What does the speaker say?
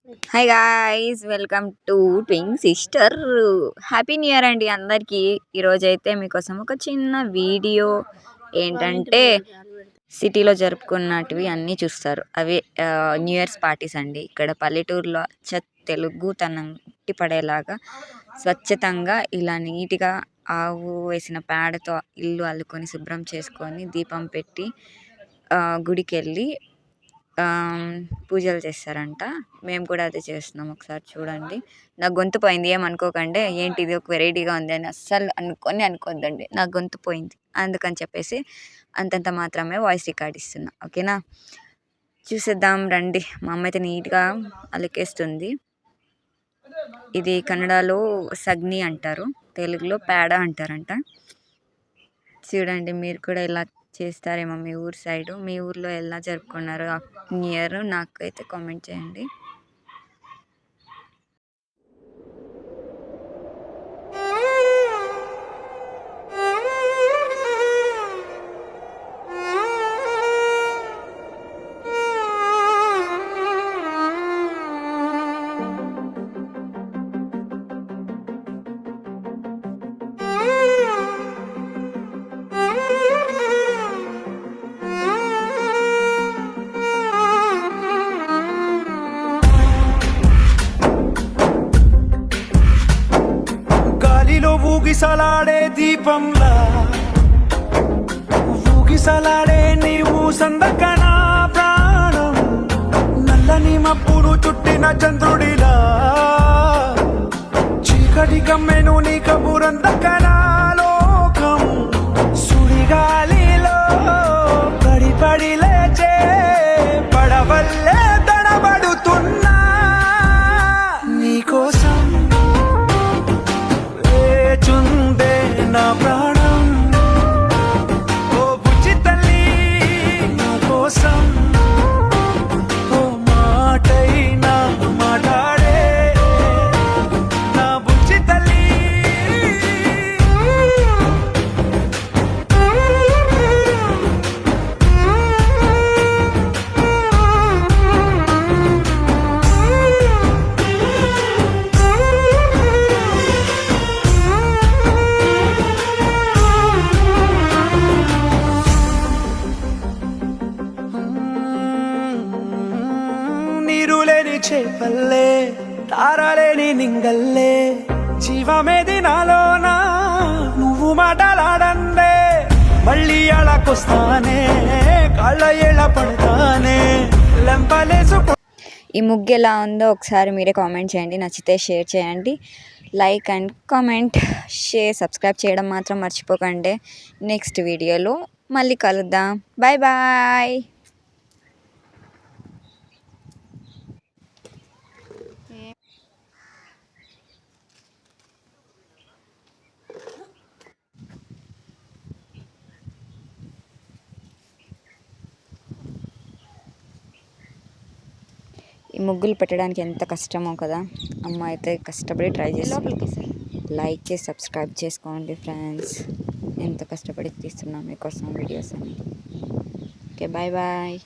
Hi guys, welcome to twin sister. Happy new year అండి అందరికీ. ఈరోజైతే మీకోసం ఒక చిన్న వీడియో ఏంటంటే సిటీలో జరుపుకున్నటివి అన్నీ చూస్తారు. అవి న్యూ ఇయర్స్ పార్టీస్ అండి. ఇక్కడ పల్లెటూరులో తెలుగుతనం పడేలాగా స్వచ్ఛతంగా ఇలా నీట్గా ఆవు వేసిన పేడతో ఇల్లు అల్లుకొని శుభ్రం చేసుకొని దీపం పెట్టి గుడికి వెళ్ళి పూజలు చేస్తారంట. మేము కూడా అదే చేస్తున్నాం. ఒకసారి చూడండి. నా గొంతు పోయింది, ఏమనుకోకండి. ఏంటి ఇది ఒక వెరైటీగా ఉంది అని అస్సలు అనుకోద్దండి. నా గొంతు పోయింది, అందుకని చెప్పేసి అంతంత మాత్రమే వాయిస్ రికార్డ్ ఇస్తున్నా. ఓకేనా, చూసేద్దాం రండి. మా అమ్మ అయితే నీట్గా అలికేస్తుంది. ఇది కన్నడలో సగ్ని అంటారు, తెలుగులో పేడ అంటారంట. చూడండి, మీరు కూడా ఇలా చేస్తారేమో మీ ఊరు సైడు. మీ ఊర్లో ఎలా జరుపుకున్నారు న్యూ ఇయర్ నాకైతే కామెంట్ చేయండి. ఊగిసలాడే దీపంలా ఊగిసలాడే నీవు సందకన ప్రాణం, నల్లని మబ్బులు చుట్టిన చంద్రుడిలా చీకటి కమ్మెను నీ కబురందకన లోకం, సుడిగాలిలో పడి లేచే పడవల్లే తడబడుతున్నా నీకోసం చుందే నా ప్రాణం. ఓ బుజ్జి తల్లి నా కోసం ఓ మాటైనా మాట్లాడే నా బుజ్జి తల్లి. నీరులేని చేపల్లే తారలేని నింగల్లే జీవమేది నాలోనా నువ్వు మాటలాడందే, మళ్ళీ అళకొస్తానే కాళ్ళ ఏళ్ళ పడతానే లెంపలేసు. ఈ ముగ్గు ఎలా ఉందో ఒకసారి మీరే కామెంట్ చేయండి. నచ్చితే షేర్ చేయండి. Like and comment, share, subscribe చేయడం మాత్రం మర్చిపోకండి. నెక్స్ట్ వీడియోలో మళ్ళీ కలుద్దాం. Bye bye. ఈ ముగ్గులు పెట్టడానికి ఎంత కష్టమో కదా. అమ్మ అయితే కష్టపడి ట్రై చేసి లైక్ చేసి సబ్స్క్రైబ్ చేసుకోండి ఫ్రెండ్స్. ఎంత కష్టపడి తీస్తున్నాం మీకోసం వీడియోస్ అని. Okay, bye bye.